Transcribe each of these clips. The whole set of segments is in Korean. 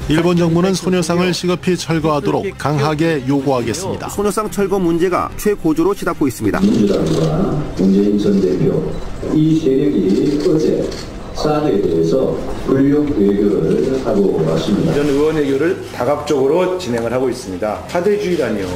일본 정부는 소녀상을 시급히 철거하도록 강하게 요구하겠습니다. 소녀상 철거 문제가 최고조로 치닫고 있습니다. 민주당과 문재인 전 대표 이 세력이 어제 사드에 대해서 권력 외교를 하고 왔습니다. 이런 의원 외교를 다각적으로 진행을 하고 있습니다. 사대주의라니요.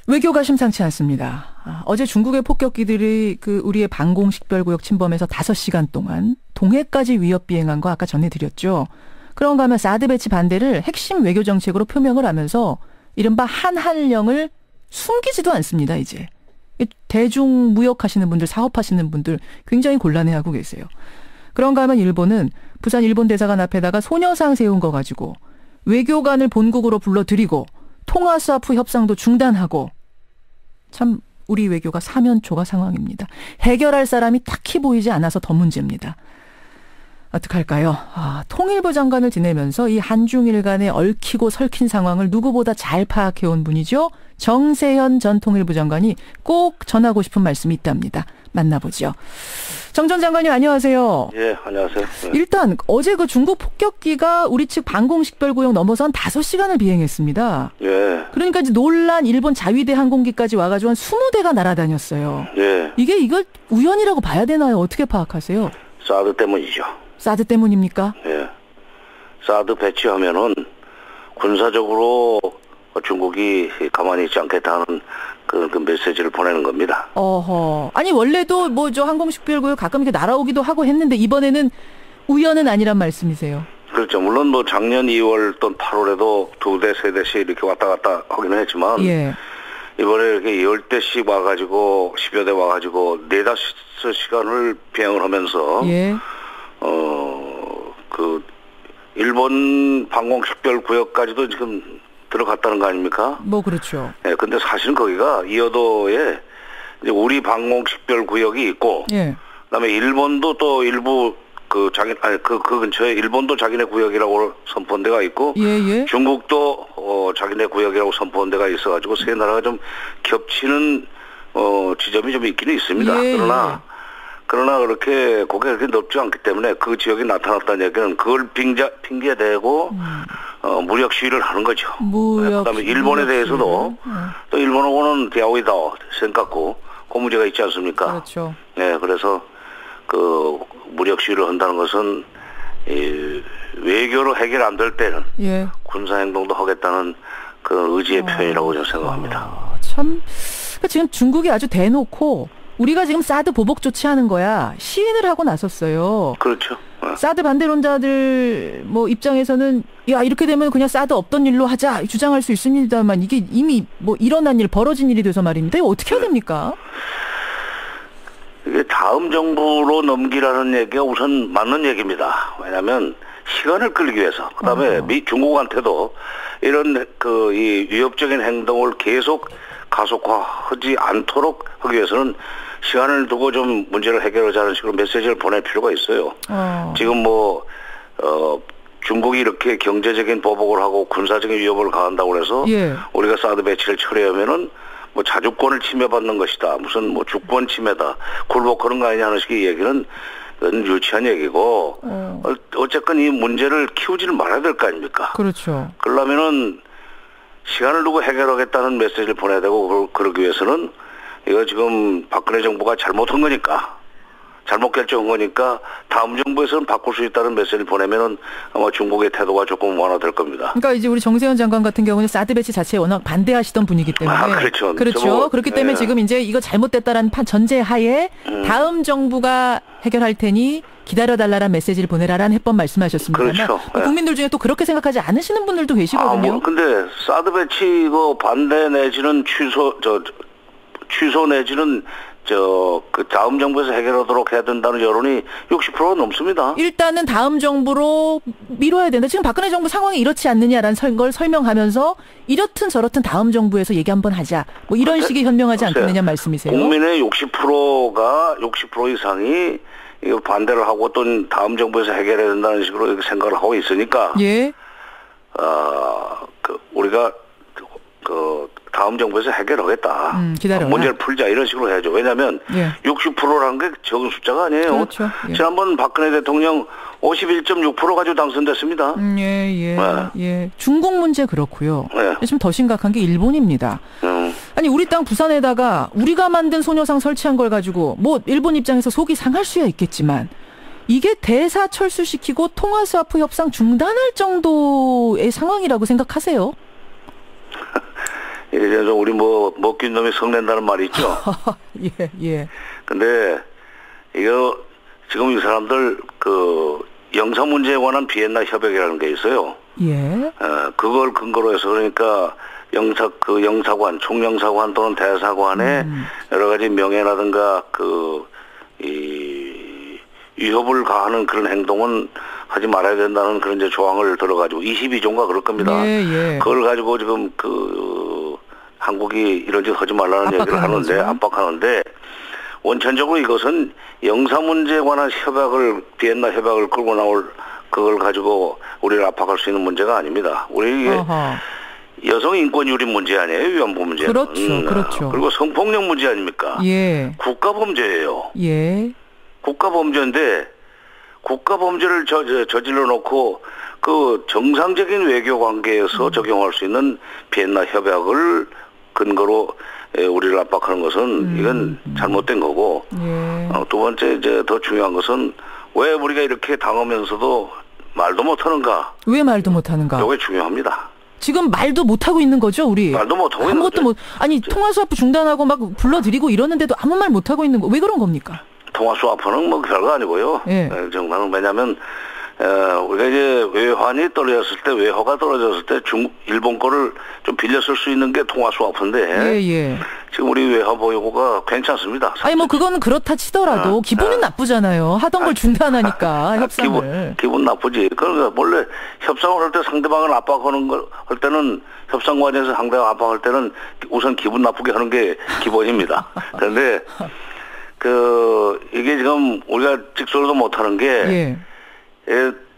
외교가 심상치 않습니다. 어제 중국의 폭격기들이 우리의 방공식별구역 침범해서 5시간 동안 동해까지 위협 비행한 거 아까 전해드렸죠. 그런가 하면 사드 배치 반대를 핵심 외교 정책으로 표명을 하면서 이른바 한한령을 숨기지도 않습니다, 이제. 대중 무역하시는 분들, 사업하시는 분들 굉장히 곤란해하고 계세요. 그런가 하면 일본은 부산 일본 대사관 앞에다가 소녀상 세운 거 가지고 외교관을 본국으로 불러들이고 통화 스와프 협상도 중단하고 참 우리 외교가 사면초가 상황입니다. 해결할 사람이 딱히 보이지 않아서 더 문제입니다. 어떡할까요? 통일부 장관을 지내면서 이 한중일 간의 얽히고 설킨 상황을 누구보다 잘 파악해온 분이죠. 정세현 전 통일부 장관이 꼭 전하고 싶은 말씀이 있답니다. 만나보죠. 정 전 장관님 안녕하세요. 예, 안녕하세요. 네. 일단 어제 그 중국 폭격기가 우리 측 방공식별구역 넘어서 한 5시간을 비행했습니다. 예. 그러니까 이제 놀란 일본 자위대 항공기까지 와가지고 한 20대가 날아다녔어요. 예. 이걸 우연이라고 봐야 되나요? 어떻게 파악하세요? 사드 때문이죠. 사드 때문입니까? 예. 사드 배치하면은 군사적으로 중국이 가만히 있지 않겠다는 그 메시지를 보내는 겁니다. 어허. 아니 원래도 뭐 저 항공식별구역 가끔 이렇게 날아오기도 하고 했는데 이번에는 우연은 아니란 말씀이세요? 그렇죠. 물론 뭐 작년 2월 또는 8월에도 2대, 3대씩 이렇게 왔다 갔다 하기는 했지만 예. 이번에 이렇게 10대씩 와가지고 10여 대 와가지고 4-5시간을 비행을 하면서 예. 일본 방공식별구역까지도 지금 들어갔다는 거 아닙니까? 뭐 그렇죠. 예, 근데 사실은 거기가 이어도에 이제 우리 방공식별구역이 있고, 예. 그다음에 일본도 또 일부 그 근처에 일본도 자기네 구역이라고 선포한 데가 있고, 예. 중국도 자기네 구역이라고 선포한 데가 있어가지고 세 나라가 좀 겹치는 지점이 좀 있기는 있습니다. 예. 그러나 그렇게 고개가 그렇게 넓지 않기 때문에 그 지역이 나타났다는 얘기는 그걸 핑계 대고 무력 시위를 하는 거죠. 그다음에 일본에 대해서도 또 일본하고는 대화이다 생각고 그 문제가 있지 않습니까? 그렇죠. 네, 그래서 그 무력 시위를 한다는 것은 외교로 해결 안 될 때는 예. 군사 행동도 하겠다는 그 의지의 표현이라고 저는 생각합니다. 참 지금 중국이 아주 대놓고 우리가 지금 사드 보복 조치하는 거야 시인을 하고 나섰어요. 그렇죠. 사드 반대론자들 뭐 입장에서는 야 이렇게 되면 그냥 사드 없던 일로 하자 주장할 수 있습니다만 이게 이미 뭐 일어난 일 벌어진 일이 돼서 말입니다. 이거 어떻게 해야 됩니까? 이게 다음 정부로 넘기라는 얘기가 우선 맞는 얘기입니다. 왜냐하면 시간을 끌기 위해서 그다음에 중국한테도 이런 이 위협적인 행동을 계속 가속화하지 않도록 하기 위해서는 시간을 두고 좀 문제를 해결하자는 식으로 메시지를 보낼 필요가 있어요. 지금 중국이 이렇게 경제적인 보복을 하고 군사적인 위협을 가한다고 해서 예. 우리가 사드 배치를 처리하면은 뭐 자주권을 침해받는 것이다. 무슨 뭐 주권 침해다. 굴복하는 거 아니냐 하는 식의 얘기는 유치한 얘기고 어쨌건 이 문제를 키우지를 말아야 될 거 아닙니까? 그렇죠. 그러면은 시간을 두고 해결하겠다는 메시지를 보내야 되고 그러기 위해서는 이거 지금 박근혜 정부가 잘못한 거니까 잘못 결정한 거니까 다음 정부에서는 바꿀 수 있다는 메시지를 보내면은 아마 중국의 태도가 조금 완화될 겁니다. 그러니까 이제 우리 정세현 장관 같은 경우는 사드 배치 자체에 워낙 반대하시던 분이기 때문에 그렇죠. 그렇기 때문에 지금 이제 이거 잘못됐다라는 전제 하에 다음 정부가 해결할 테니 기다려달라는 메시지를 보내라라는 해법 말씀하셨습니다만 그렇죠. 국민들 중에 또 그렇게 생각하지 않으시는 분들도 계시거든요. 근데 사드 배치 이거 반대 내지는 취소 내지는 그 다음 정부에서 해결하도록 해야 된다는 여론이 60%가 넘습니다. 일단은 다음 정부로 미뤄야 된다. 지금 박근혜 정부 상황이 이렇지 않느냐라는 걸 설명하면서 이렇든 저렇든 다음 정부에서 얘기 한번 하자. 뭐 이런 식의 현명하지 않겠느냐 말씀이세요. 국민의 60% 이상이 이거 반대를 하고 또 다음 정부에서 해결해야 된다는 식으로 생각을 하고 있으니까 예. 우리가 다음 정부에서 해결하겠다. 기다려라. 문제를 풀자 이런 식으로 해야죠. 왜냐하면 예. 60%라는 게 적은 숫자가 아니에요. 그렇죠. 예. 지난번 박근혜 대통령 51.6% 가지고 당선됐습니다. 예. 중국 문제 그렇고요. 네. 지금 더 심각한 게 일본입니다. 아니 우리 땅 부산에다가 우리가 만든 소녀상 설치한 걸 가지고 뭐 일본 입장에서 속이 상할 수야 있겠지만 이게 대사 철수시키고 통화스와프 협상 중단할 정도의 상황이라고 생각하세요? 이제 우리 뭐 먹긴 놈이 성낸다는 말이 있죠. 예. 근데 이거 지금 이 사람들 그 영사 문제에 관한 비엔나 협약이라는 게 있어요. 예. 그걸 근거로 해서 그러니까 영사관, 총영사관 또는 대사관의 여러 가지 명예라든가 이 위협을 가하는 그런 행동은 하지 말아야 된다는 그런 이제 조항을 들어가지고 22조인가 그럴 겁니다. 예. 그걸 가지고 지금 한국이 이런 짓 하지 말라는 얘기를 하는데 압박하는데 원천적으로 이것은 영사 문제에 관한 비엔나 협약을 끌고 나올 그걸 가지고 우리를 압박할 수 있는 문제가 아닙니다. 우리 여성 인권 유린 문제 아니에요, 위안부 문제. 그렇죠. 그리고 성폭력 문제 아닙니까? 예. 국가 범죄예요. 예. 국가 범죄인데 국가 범죄를 저질러 놓고 그 정상적인 외교 관계에서 적용할 수 있는 비엔나 협약을 근거로 우리를 압박하는 것은 이건 잘못된 거고. 예. 두 번째 이제 더 중요한 것은 왜 우리가 이렇게 당하면서도 말도 못하는가? 왜 말도 못하는가? 이게 중요합니다. 지금 말도 못하고 있는 거죠, 우리? 말도 못하고 있는 아무것도 거죠. 통화스와프 중단하고 막 불러드리고 이러는데도 아무 말 못하고 있는 거. 왜 그런 겁니까? 통화스와프는 뭐 별거 아니고요. 예. 정말은 왜냐하면 우리가 이제 외환이 떨어졌을 때, 외화가 떨어졌을 때 일본 거를 좀 빌려 쓸 수 있는 게 통화스와프인데 예. 지금 우리 외화 보유고가 괜찮습니다. 사실. 아니 뭐 그거는 그렇다 치더라도 기분은 나쁘잖아요. 하던 걸 중단하니까 협상을. 기분 나쁘지. 그러니까 원래 협상을 할 때 상대방을 압박하는 걸 할 때는 협상관에서 상대방 압박할 때는 우선 기분 나쁘게 하는 게 기본입니다. 그런데 이게 지금 우리가 직설도 못하는 게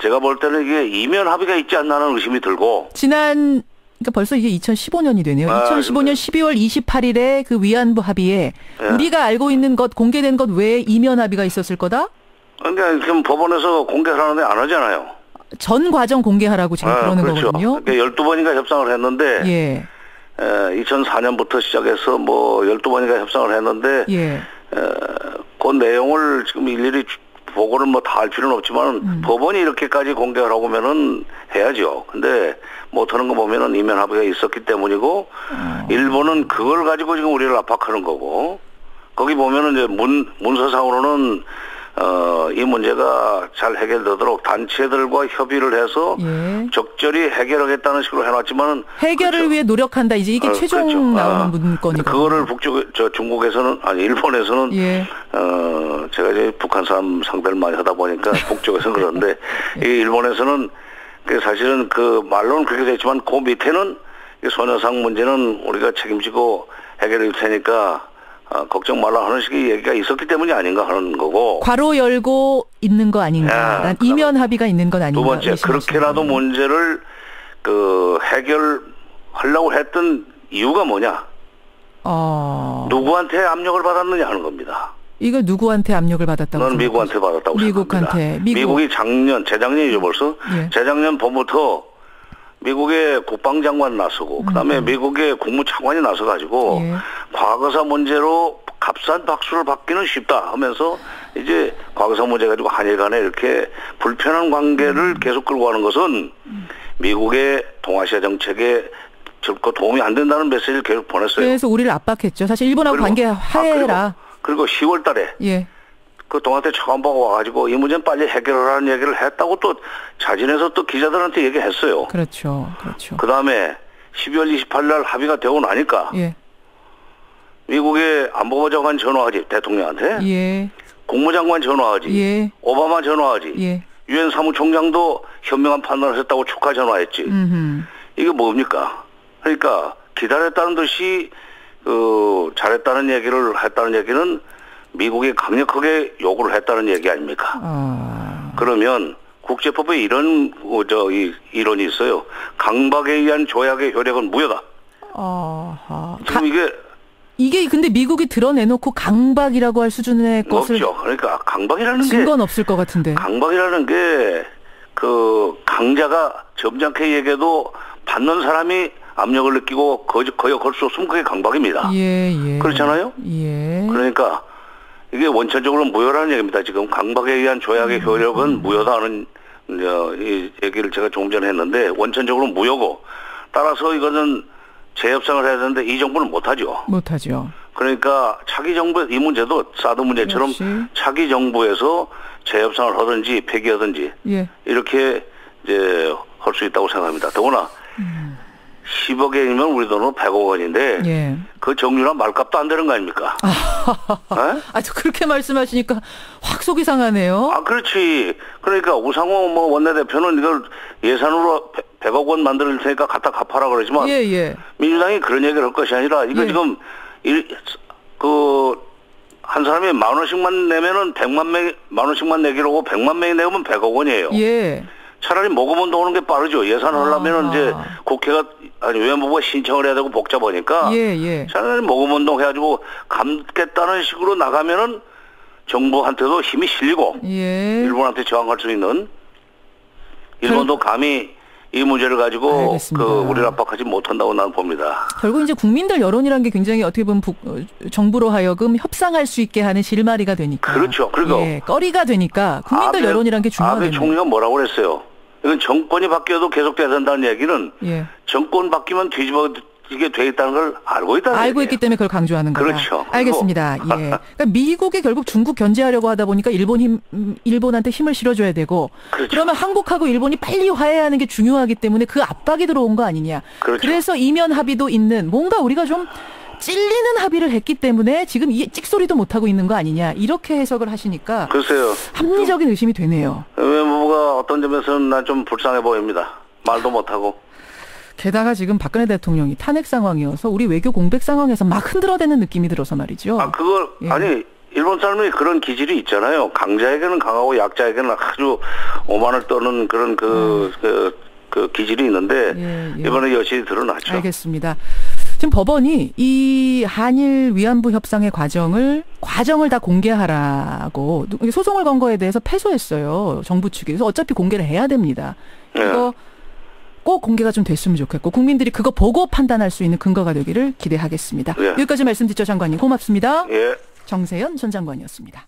제가 볼 때는 이게 이면 합의가 있지 않나는 의심이 들고. 그러니까 벌써 이게 2015년이 되네요. 2015년 12월 28일에 그 위안부 합의에 우리가 알고 있는 것, 공개된 것 외에 이면 합의가 있었을 거다? 그러니까 지금 법원에서 공개하는데 안 하잖아요. 전 과정 공개하라고 지금 그러는 그렇죠. 거거든요. 그러니까 12번인가 협상을 했는데 2004년부터 시작해서 뭐 12번인가 협상을 했는데 그 내용을 지금 일일이 보고를 뭐 다 할 필요는 없지만 법원이 이렇게까지 공개하라고 하면은 해야죠. 근데 못하는 거 보면은 이면 합의가 있었기 때문이고 일본은 그걸 가지고 지금 우리를 압박하는 거고 거기 보면은 이제 문서상으로는 이 문제가 잘 해결되도록 단체들과 협의를 해서 적절히 해결하겠다는 식으로 해놨지만은 해결을 그렇죠. 위해 노력한다. 이제 이게 최종 그렇죠. 나오는 문건이거든요. 그거를 중국에서는 일본에서는 제가 이제 북한 사람 상대를 많이 하다 보니까 북쪽에서는 그런데 이 일본에서는 사실은 말로는 그렇게 됐지만 그 밑에는 소녀상 문제는 우리가 책임지고 해결할 테니까 걱정 말라 하는 식의 얘기가 있었기 때문이 아닌가 하는 거고. 괄호 열고 있는 거 아닌가. 이면 합의가 있는 건 아닌가. 두 번째, 그렇게라도 문제를 해결하려고 했던 이유가 뭐냐. 누구한테 압력을 받았느냐 하는 겁니다. 이거 누구한테 압력을 받았다고? 저는 미국한테 받았다고 미국한테. 생각합니다. 미국이 재작년이죠 벌써. 재작년 봄부터 미국의 국방장관 나서고 그다음에 미국의 국무차관이 나서가지고 과거사 문제로 값싼 박수를 받기는 쉽다 하면서 이제 과거사 문제 가지고 한일 간에 이렇게 불편한 관계를 계속 끌고 가는 것은 미국의 동아시아 정책에 절코 도움이 안 된다는 메시지를 계속 보냈어요. 그래서 우리를 압박했죠. 사실 일본하고 관계 화해해라. 그리고 10월 달에 그 동아태 차관보가 와가지고 이 문제는 빨리 해결하라는 얘기를 했다고 또 자진해서 또 기자들한테 얘기했어요. 그렇죠. 그 다음에 12월 28일 날 합의가 되고 나니까 미국의 안보부 장관 전화하지 대통령한테 국무장관 전화하지 오바마 전화하지 유엔 사무총장도 현명한 판단을 했다고 축하 전화했지. 이게 뭡니까? 그러니까 기다렸다는 듯이 잘했다는 얘기를 했다는 얘기는 미국이 강력하게 요구를 했다는 얘기 아닙니까? 그러면 국제법에 이런 이론이 있어요. 강박에 의한 조약의 효력은 무효다. 지금 이게 근데 미국이 드러내놓고 강박이라고 할 수준의 것을 없죠. 그러니까 강박이라는 게 증거는 없을 것 같은데. 강박이라는 게 그 강자가 점잖게 얘기해도 받는 사람이 압력을 느끼고 거역 걸 수 없으면 그게 강박입니다. 예. 그렇잖아요? 예. 그러니까 이게 원천적으로 무효라는 얘기입니다. 지금 강박에 의한 조약의 효력은 무효다는 이 얘기를 제가 조금 전에 했는데 원천적으로 무효고 따라서 이거는 재협상을 해야 되는데 이 정부는 못하죠. 그러니까 차기 정부 이 문제도 사드 문제처럼 역시. 차기 정부에서 재협상을 하든지 폐기하든지 이렇게 이제 할 수 있다고 생각합니다. 더구나 10억 엔이면 우리 돈으로 100억 원인데 그 정유랑 말값도 안 되는 거 아닙니까? 또 그렇게 말씀하시니까 확 속이 상하네요. 그렇지. 그러니까 우상호 원내대표는 이걸 예산으로 100억 원 만들 테니까 갖다 갚아라 그러지만 민주당이 그런 얘기를 할 것이 아니라 이거 지금 한 사람이 10,000원씩만 내면은 10,000원씩만 내기로 하고 100만 명이 내면 100억 원이에요. 차라리 모금운동 오는 게 빠르죠. 예산을 하려면 이제 국회가 외무부가 신청을 해야 되고 복잡하니까 차라리 모금운동 해가지고 갚겠다는 식으로 나가면은 정부한테도 힘이 실리고 일본한테 저항할 수 있는 일본도 감히 이 문제를 가지고 우리를 압박하지 못한다고 나는 봅니다. 결국 이제 국민들 여론이라는 게 굉장히 어떻게 보면 정부로 하여금 협상할 수 있게 하는 실마리가 되니까. 그렇죠. 그리고 꺼리가 되니까 국민들 여론이라는 게 중요하겠네요. 아베 총리가 뭐라고 그랬어요? 이건 정권이 바뀌어도 계속돼야 된다는 얘기는 정권 바뀌면 뒤집어지게 돼 있다는 걸 알고 있다는 알고 있기 때문에 그걸 강조하는 거다. 그렇죠. 알겠습니다. 그러니까 미국이 결국 중국 견제하려고 하다 보니까 일본한테 힘을 실어줘야 되고 그러면 한국하고 일본이 빨리 화해하는 게 중요하기 때문에 그 압박이 들어온 거 아니냐. 그래서 이면 합의도 있는 뭔가 우리가 좀 찔리는 합의를 했기 때문에 지금 이 찍소리도 못하고 있는 거 아니냐. 이렇게 해석을 하시니까 글쎄요. 합리적인 의심이 되네요. 외무부가 어떤 점에서는 난 좀 불쌍해 보입니다. 말도 못하고. 게다가 지금 박근혜 대통령이 탄핵 상황이어서 우리 외교 공백 상황에서 막 흔들어대는 느낌이 들어서 말이죠. 아니 일본 사람이 그런 기질이 있잖아요. 강자에게는 강하고 약자에게는 아주 오만을 떠는 그런 그 기질이 있는데 이번에 여실히 드러났죠. 알겠습니다. 지금 법원이 이 한일 위안부 협상의 과정을 다 공개하라고 소송을 건 거에 대해서 패소했어요. 정부 측이. 그래서 어차피 공개를 해야 됩니다. 이거 꼭 공개가 좀 됐으면 좋겠고 국민들이 그거 보고 판단할 수 있는 근거가 되기를 기대하겠습니다. 여기까지 말씀 듣죠, 장관님. 고맙습니다. 정세현 전 장관이었습니다.